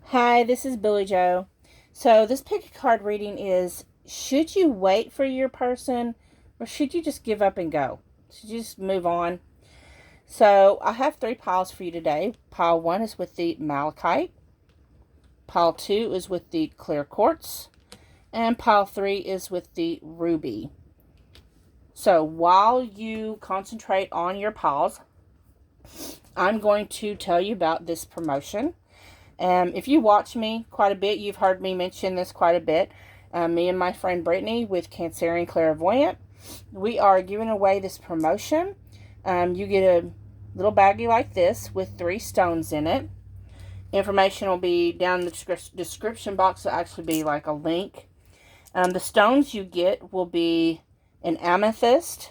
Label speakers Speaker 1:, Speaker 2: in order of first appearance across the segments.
Speaker 1: Hi, this is Billy Joe. So, this pick a card reading is, should you wait for your person or should you just give up and go? Should you just move on? So, I have three piles for you today. Pile 1 is with the malachite, pile 2 is with the clear quartz, and pile 3 is with the ruby. So, while you concentrate on your piles, I'm going to tell you about this promotion. If you watch me quite a bit, you've heard me mention this quite a bit. Me and my friend Brittany with Cancerian Clairvoyant, we are giving away this promotion. You get a little baggie like this with 3 stones in it. Information will be down in the description box. It'll actually be like a link. The stones you get will be an amethyst,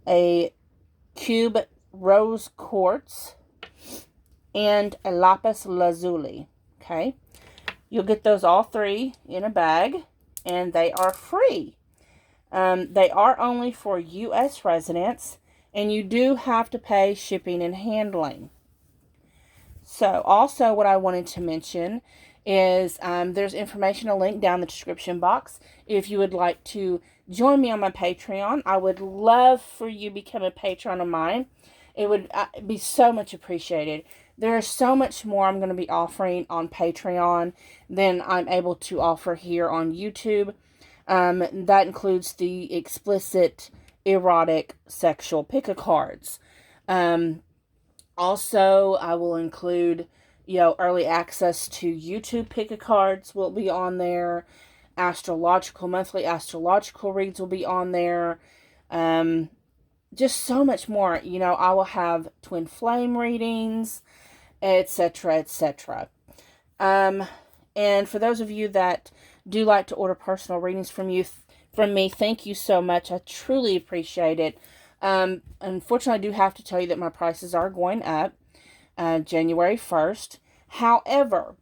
Speaker 1: a cube rose quartz, and a lapis lazuli. Okay, you'll get those all 3 in a bag, and they are free. They are only for U.S. residents, and you do have to pay shipping and handling. So, also what I wanted to mention is there's information, a link down the description box. If you would like to join me on my Patreon, I would love for you to become a patron of mine. It would be so much appreciated. There is so much more I'm going to be offering on Patreon than I'm able to offer here on YouTube. That includes the explicit, erotic, sexual pick-a-cards. Also, I will include, early access to YouTube pick-a-cards will be on there. Monthly astrological reads will be on there. Just so much more. I will have twin flame readings, etc., etc. And for those of you that do like to order personal readings from me, thank you so much. I truly appreciate it. Unfortunately, I do have to tell you that my prices are going up January 1st. However,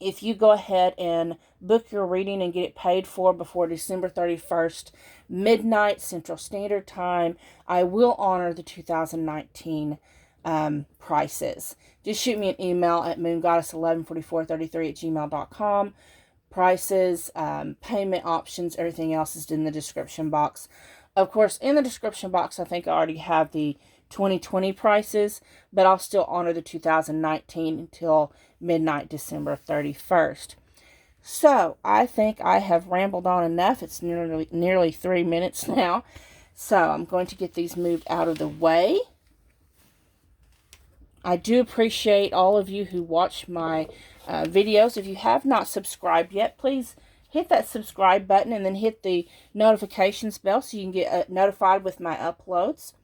Speaker 1: if you go ahead and book your reading and get it paid for before December 31st, midnight Central Standard Time, I will honor the 2019 prices. Just shoot me an email at moongoddess114433@gmail.com. Prices, payment options, everything else is in the description box. Of course, in the description box, I think I already have the 2020 prices, but I'll still honor the 2019 until midnight December 31st. So, I think I have rambled on enough. It's nearly 3 minutes now. So, I'm going to get these moved out of the way. I do appreciate all of you who watch my videos. If you have not subscribed yet, please hit that subscribe button and then hit the notifications bell so you can get notified with my uploads.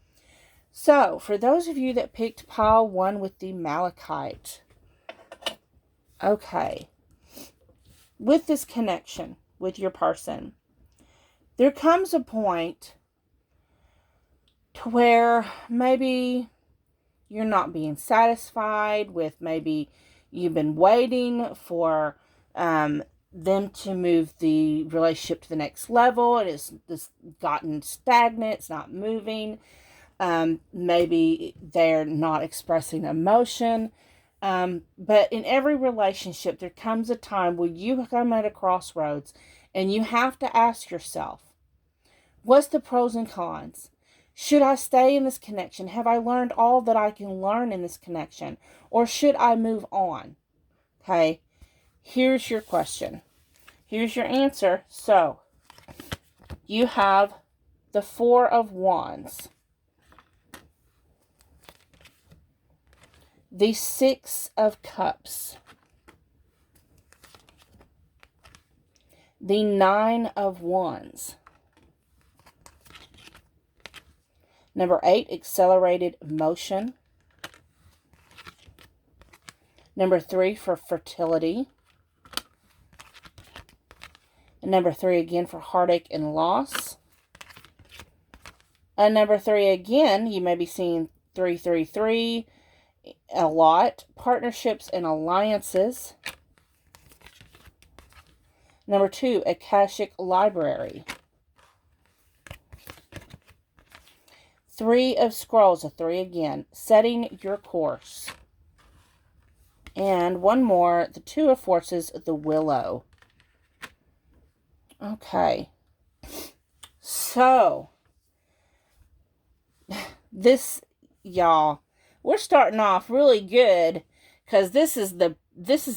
Speaker 1: So, for those of you that picked pile 1 with the malachite, okay, with this connection with your person, there comes a point to where maybe you're not being satisfied with, maybe you've been waiting for them to move the relationship to the next level. It has just gotten stagnant. It's not moving. Maybe they're not expressing emotion. But in every relationship, there comes a time where you come at a crossroads and you have to ask yourself, what's the pros and cons? Should I stay in this connection? Have I learned all that I can learn in this connection? Or should I move on? Okay, here's your question. Here's your answer. So, you have the 4 of Wands, the 6 of Cups, the 9 of Wands, number 8, accelerated motion, number 3 for fertility, and number 3 again for heartache and loss, and number 3 again, you may be seeing 333 a lot, partnerships and alliances. Number 2, Akashic Library. 3 of Scrolls, a 3 again, setting your course. And one more, the Two of Forces, the Willow. Okay. So, this, y'all, we're starting off really good because this is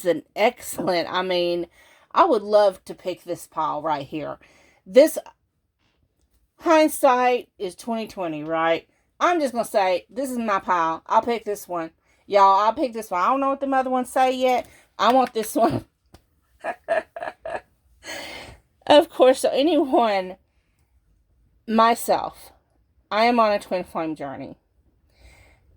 Speaker 1: an excellent, I mean, I would love to pick this pile right here. This, hindsight is 2020, right? I'm just going to say, this is my pile. I'll pick this one. Y'all, I'll pick this one. I don't know what the other ones say yet. I want this one. Of course, so anyone, myself, I am on a twin flame journey.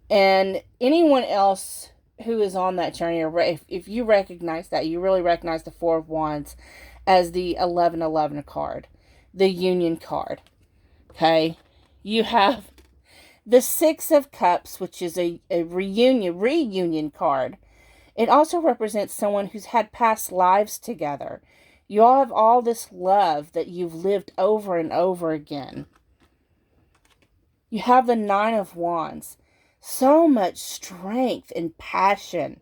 Speaker 1: And anyone else who is on that journey, or if you recognize that, you really recognize the Four of Wands as the 1111 card, the union card. Okay? You have the Six of Cups, which is a reunion card. It also represents someone who's had past lives together. You all have all this love that you've lived over and over again. You have the Nine of Wands. So much strength and passion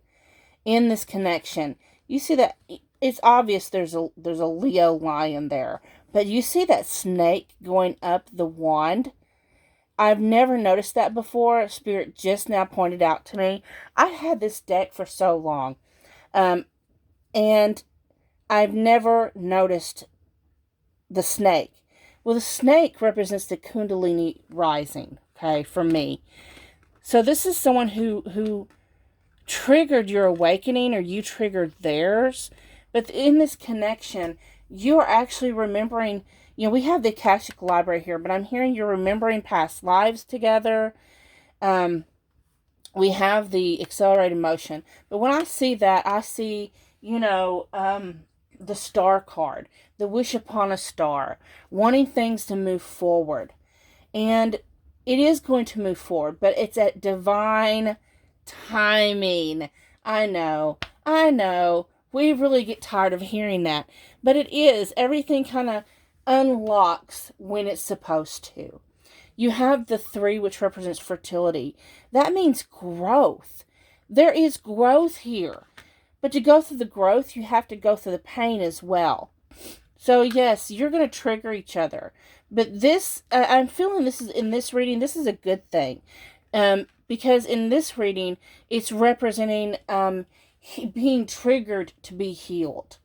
Speaker 1: in this connection. You see that it's obvious there's a Leo lion there, but you see that snake going up the wand. I've never noticed that before. Spirit just now pointed out to me. I've had this deck for so long, and I've never noticed the snake. Well, the snake represents the Kundalini rising, okay, for me. So this is someone who triggered your awakening, or you triggered theirs. But in this connection, you are actually remembering, we have the Akashic Library here, but I'm hearing you're remembering past lives together. We have the accelerated motion. But when I see that, I see, the star card, the wish upon a star, wanting things to move forward. And it is going to move forward, but it's at divine timing. I know. We really get tired of hearing that. But it is. Everything kind of unlocks when it's supposed to. You have the 3, which represents fertility. That means growth. There is growth here. But to go through the growth, you have to go through the pain as well. So yes, you're going to trigger each other. But this, I'm feeling this is, in this reading, this is a good thing. Because in this reading, it's representing being triggered to be healed.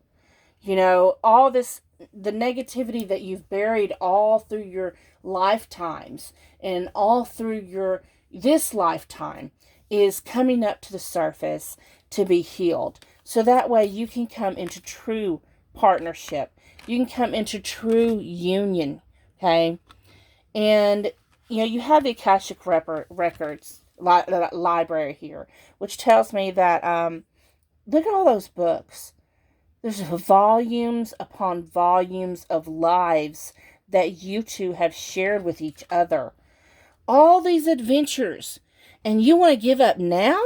Speaker 1: All this, the negativity that you've buried all through your lifetimes and all through this lifetime is coming up to the surface to be healed. So that way you can come into true partnership. You can come into true union. Okay? And, you have the Akashic Records library here, which tells me that, look at all those books. There's volumes upon volumes of lives that you two have shared with each other. All these adventures. And you want to give up now?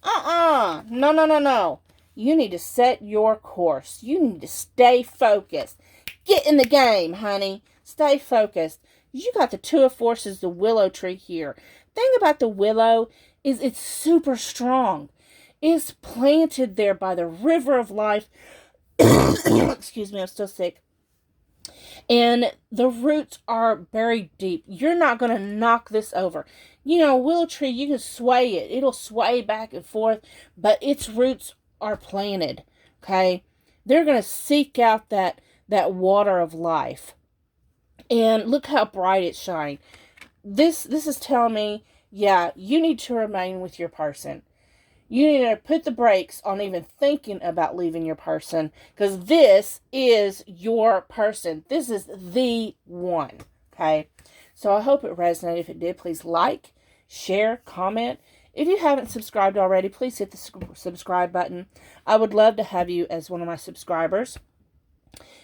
Speaker 1: No. You need to set your course. You need to stay focused. Get in the game, honey. Stay focused. You got the Two of Forces, the willow tree here. Thing about the willow is it's super strong. It's planted there by the river of life. Excuse me, I'm still sick. And the roots are buried deep. You're not going to knock this over. Willow tree, you can sway it. It'll sway back and forth, but its roots are planted, okay? They're going to seek out that water of life. And look how bright it's shining. This is telling me, yeah, you need to remain with your person. You need to put the brakes on even thinking about leaving your person, because this is your person. This is the one, okay? So I hope it resonated. If it did, please like, share, comment. If you haven't subscribed already, please hit the subscribe button. I would love to have you as one of my subscribers.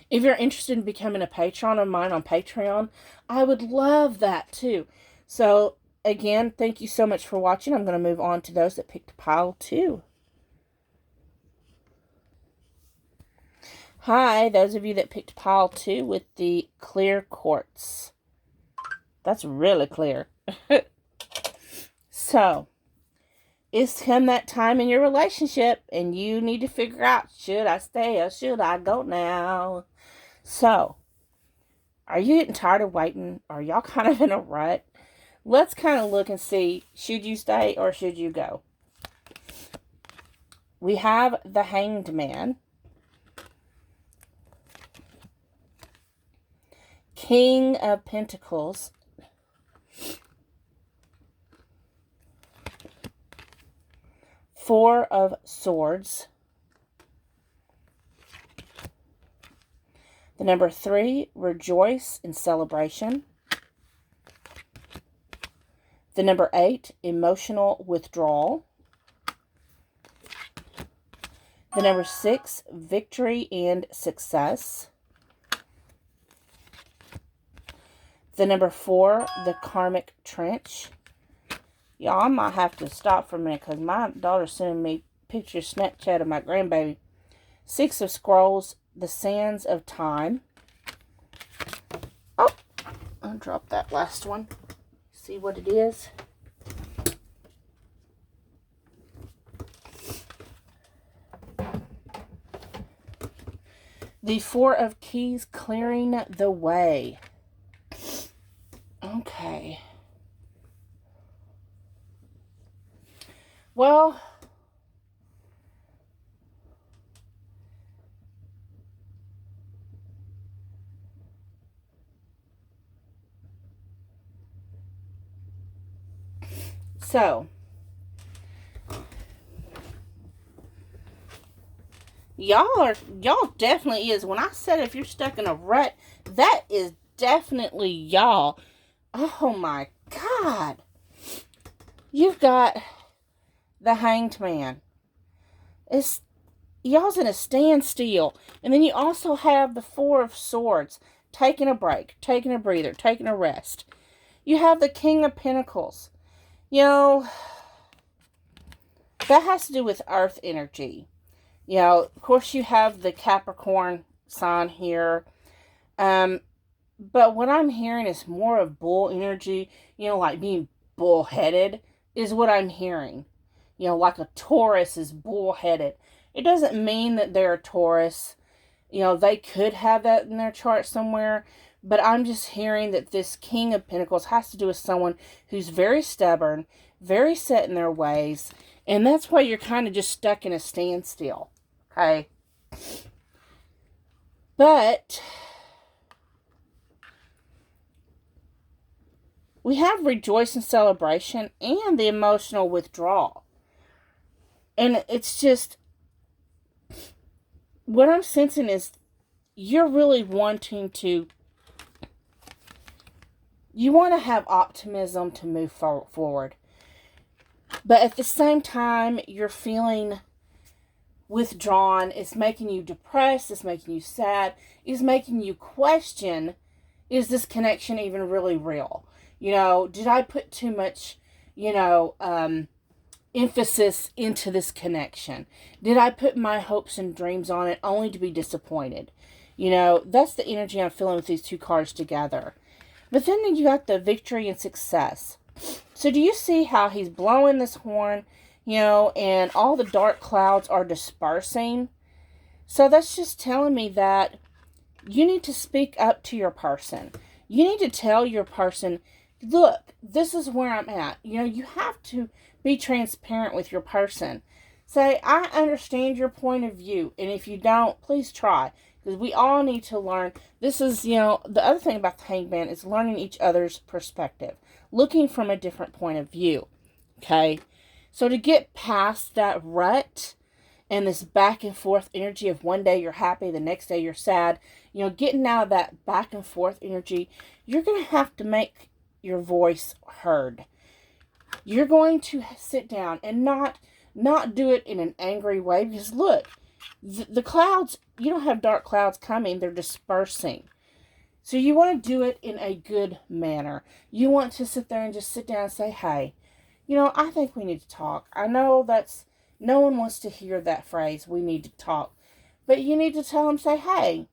Speaker 1: If you're interested in becoming a patron of mine on Patreon, I would love that too. So, again, thank you so much for watching. I'm going to move on to those that picked pile 2. Hi, those of you that picked pile 2 with the clear quartz. That's really clear. So, it's come that time in your relationship and you need to figure out, should I stay or should I go now? So, are you getting tired of waiting? Are y'all kind of in a rut? Let's kind of look and see, should you stay or should you go? We have the Hanged Man, King of Pentacles, Four of Swords, the number 3, Rejoice in Celebration, the number 8, Emotional Withdrawal, the number 6, Victory and Success, the number 4, the Karmic Trench. Y'all, I might have to stop for a minute because my daughter's sending me pictures Snapchat of my grandbaby. 6 of Scrolls, the Sands of Time. Oh, I dropped that last one. See what it is? The 4 of Keys, Clearing the Way. Okay. Well, so, y'all definitely is. When I said if you're stuck in a rut, that is definitely y'all. Oh my God. You've got the Hanged Man. Y'all's in a standstill. And then you also have the 4 of Swords. Taking a break, taking a breather, taking a rest. You have the King of Pentacles. You know, that has to do with earth energy. You know, of course you have the Capricorn sign here. But what I'm hearing is more of bull energy. You know, like being bullheaded is what I'm hearing. You know, like a Taurus is bullheaded. It doesn't mean that they're a Taurus. You know, they could have that in their chart somewhere. But I'm just hearing that this King of Pentacles has to do with someone who's very stubborn, very set in their ways. And that's why you're kind of just stuck in a standstill. Okay? But we have Rejoice and Celebration and the Emotional Withdrawal. And it's just, what I'm sensing is you're really wanting to, you want to have optimism to move forward. But at the same time, you're feeling withdrawn. It's making you depressed. It's making you sad. It's making you question, is this connection even really real? You know, did I put too much, emphasis into this connection? Did I put my hopes and dreams on it only to be disappointed? You know, that's the energy I'm feeling with these 2 cards together. But then you got the Victory and Success. So do you see how he's blowing this horn, and all the dark clouds are dispersing? So that's just telling me that you need to speak up to your person. You need to tell your person, look, this is where I'm at. You have to be transparent with your person. Say, I understand your point of view. And if you don't, please try. Because we all need to learn. This is, the other thing about the Hanged Man is learning each other's perspective. Looking from a different point of view. Okay? So to get past that rut and this back and forth energy of one day you're happy, the next day you're sad. Getting out of that back and forth energy, you're going to have to make your voice heard. You're going to sit down and not do it in an angry way. Because look, the clouds, you don't have dark clouds coming. They're dispersing. So you want to do it in a good manner. You want to sit there and just sit down and say, hey, I think we need to talk. I know no one wants to hear that phrase, we need to talk. But you need to tell them, say, hey,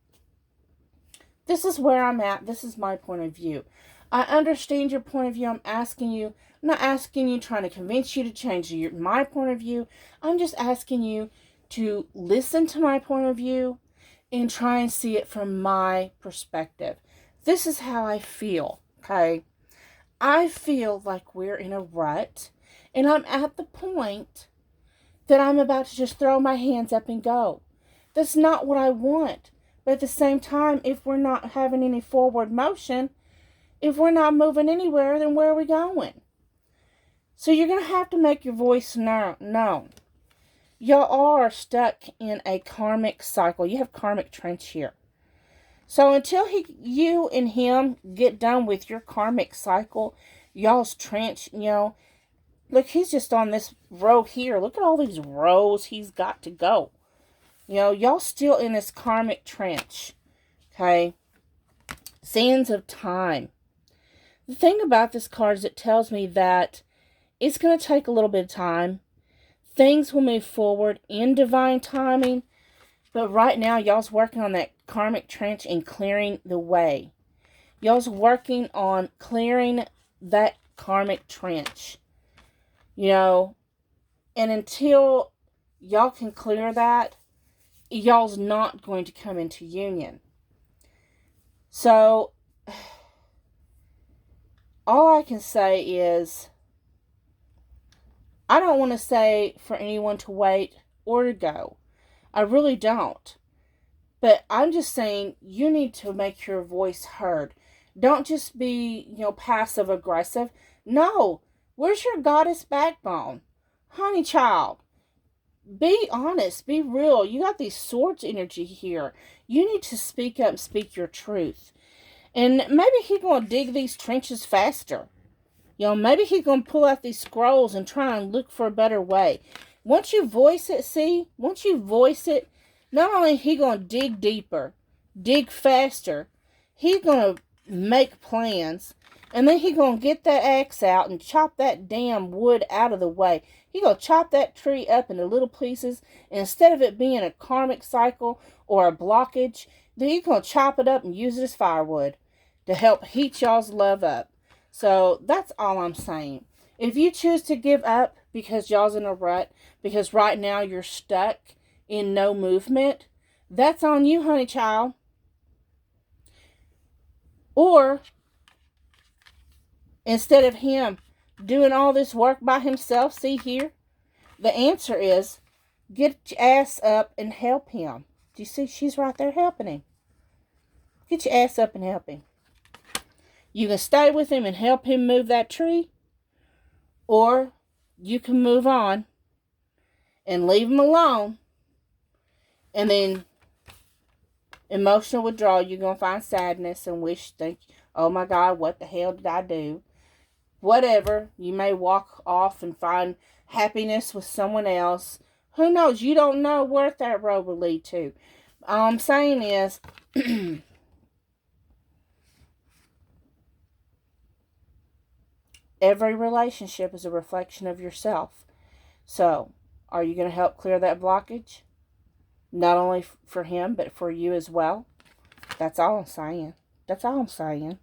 Speaker 1: this is where I'm at. This is my point of view. I understand your point of view. I'm asking you I'm not asking you, trying to convince you to change my point of view. I'm just asking you to listen to my point of view and try and see it from my perspective. This is how I feel, okay? I feel like we're in a rut, and I'm at the point that I'm about to just throw my hands up and go. That's not what I want. But at the same time, if we're not having any forward motion, if we're not moving anywhere, then where are we going? So you're going to have to make your voice known. Y'all are stuck in a karmic cycle. You have karmic trench here. So until you and him get done with your karmic cycle, y'all's trench, look, he's just on this row here. Look at all these rows he's got to go. Y'all still in this karmic trench. Okay? Sands of time. The thing about this card is it tells me that it's going to take a little bit of time. Things will move forward in divine timing. But right now, y'all's working on that karmic trench and clearing the way. Y'all's working on clearing that karmic trench. And until y'all can clear that, y'all's not going to come into union. So, all I can say is, I don't want to say for anyone to wait or to go. I really don't. But I'm just saying, you need to make your voice heard. Don't just be, passive aggressive. No. Where's your goddess backbone? Honey child, be honest. Be real. You got these swords energy here. You need to speak up and speak your truth. And maybe he's going to dig these trenches faster. Maybe he's going to pull out these scrolls and try and look for a better way. Once you voice it, not only is he going to dig deeper, dig faster, he's going to make plans, and then he's going to get that axe out and chop that damn wood out of the way. He's going to chop that tree up into little pieces, and instead of it being a karmic cycle or a blockage, then he's going to chop it up and use it as firewood to help heat y'all's love up. So that's all I'm saying. If you choose to give up because y'all's in a rut, because right now you're stuck in no movement, that's on you, honey child. Or, instead of him doing all this work by himself, see here, the answer is, get your ass up and help him. Do you see? She's right there helping him. Get your ass up and help him. You can stay with him and help him move that tree, or you can move on and leave him alone. And then emotional withdrawal, you're going to find sadness and think, oh my God, what the hell did I do? Whatever. You may walk off and find happiness with someone else. Who knows? You don't know where that road will lead to. All I'm saying is, every relationship is a reflection of yourself. So, are you going to help clear that blockage? Not only for him, but for you as well. That's all I'm saying. That's all I'm saying.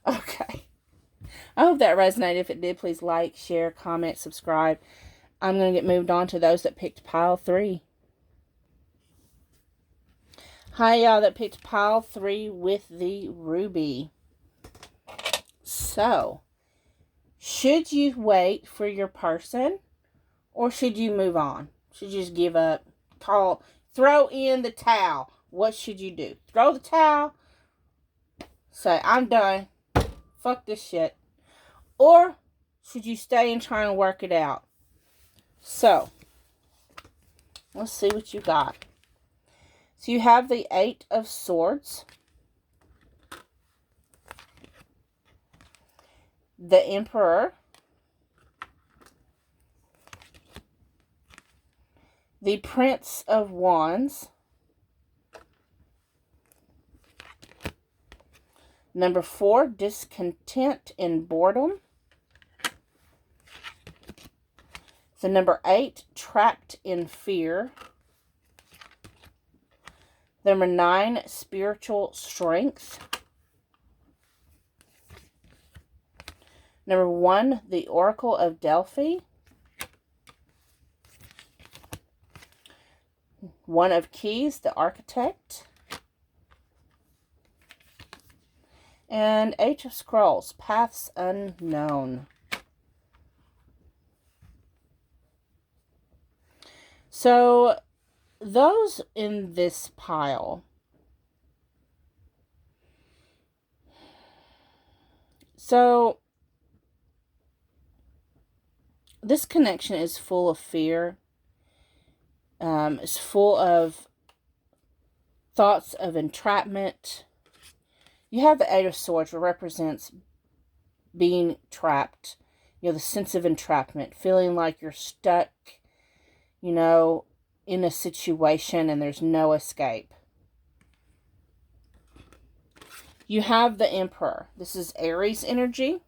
Speaker 1: Okay. I hope that resonated. If it did, please like, share, comment, subscribe. I'm going to get moved on to those that picked pile 3. Hi, y'all that picked pile 3 with the ruby. So, should you wait for your person, or should you move on? Should you just give up? Throw in the towel. What should you do? Throw the towel. Say, I'm done. Fuck this shit. Or should you stay and try and work it out? So, let's see what you got. So you have the 8 of Swords, the Emperor, the Prince of Wands, number 4, discontent and boredom, the number 8, trapped in fear, number 9, spiritual strength, Number 1, the Oracle of Delphi. 1 of Keys, the Architect. And 8 of Scrolls, Paths Unknown. So, those in this pile. So, this connection is full of fear. It's full of thoughts of entrapment. You have the 8 of Swords, which represents being trapped. You know, the sense of entrapment, feeling like you're stuck, you know, in a situation and there's no escape. You have the Emperor. This is Aries energy.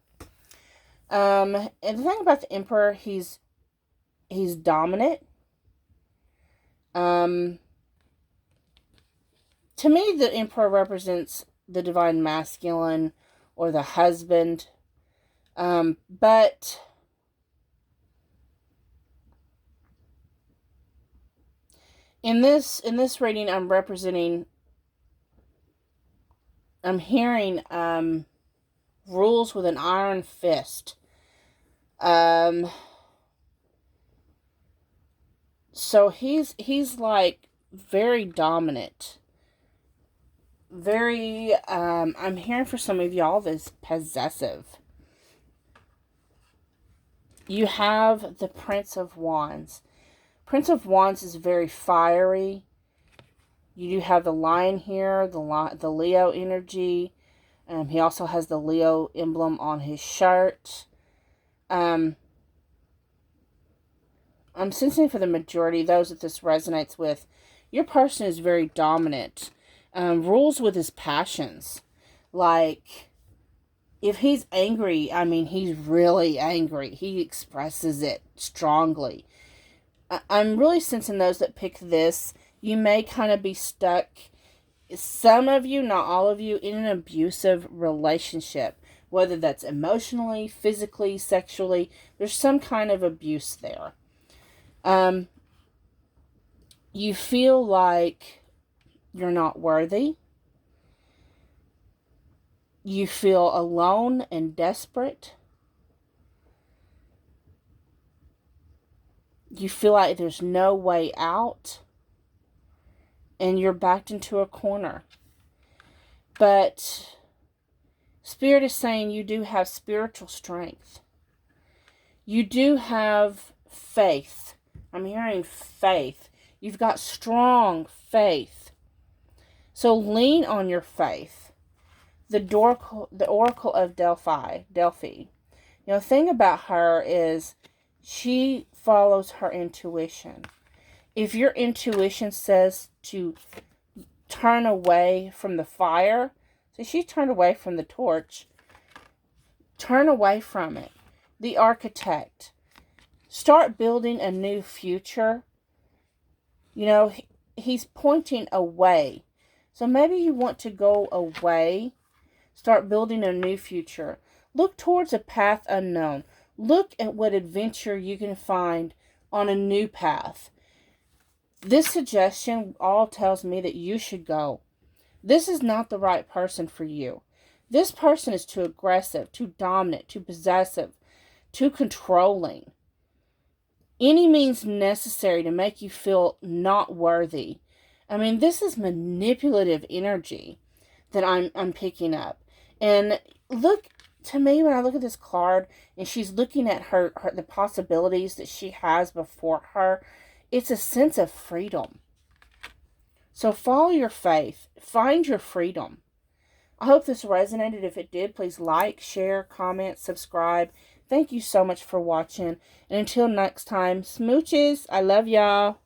Speaker 1: And the thing about the Emperor, he's dominant. To me, the Emperor represents the divine masculine or the husband. But in this reading, I'm hearing rules with an iron fist. So he's like very dominant. Very, I'm hearing for some of y'all this possessive. You have the Prince of Wands. Prince of Wands is very fiery. You do have the lion here, the Leo energy. He also has the Leo emblem on his shirt. I'm sensing for the majority, those that this resonates with, your person is very dominant. Rules with his passions. Like, if he's angry, I mean, he's really angry. He expresses it strongly. I'm really sensing those that pick this, you may kind of be stuck, some of you, not all of you, in an abusive relationship. Whether that's emotionally, physically, sexually, there's some kind of abuse there. You feel like you're not worthy. You feel alone and desperate. You feel like there's no way out. And you're backed into a corner. But Spirit is saying you do have spiritual strength. You do have faith. I'm hearing faith. You've got strong faith. So lean on your faith. The Oracle of Delphi. You know, the thing about her is she follows her intuition. If your intuition says to turn away from the fire, so she turned away from the torch, turn away from it. The Architect. Start building a new future. You know, he's pointing away. So maybe you want to go away. Start building a new future. Look towards a path unknown. Look at what adventure you can find on a new path. This suggestion all tells me that you should go. This is not the right person for you. This person is too aggressive, too dominant, too possessive, too controlling. Any means necessary to make you feel not worthy. I mean, this is manipulative energy that I'm picking up. And look, to me, when I look at this card and she's looking at the possibilities that she has before her, it's a sense of freedom. So follow your faith. Find your freedom. I hope this resonated. If it did, please like, share, comment, subscribe. Thank you so much for watching. And until next time, smooches. I love y'all.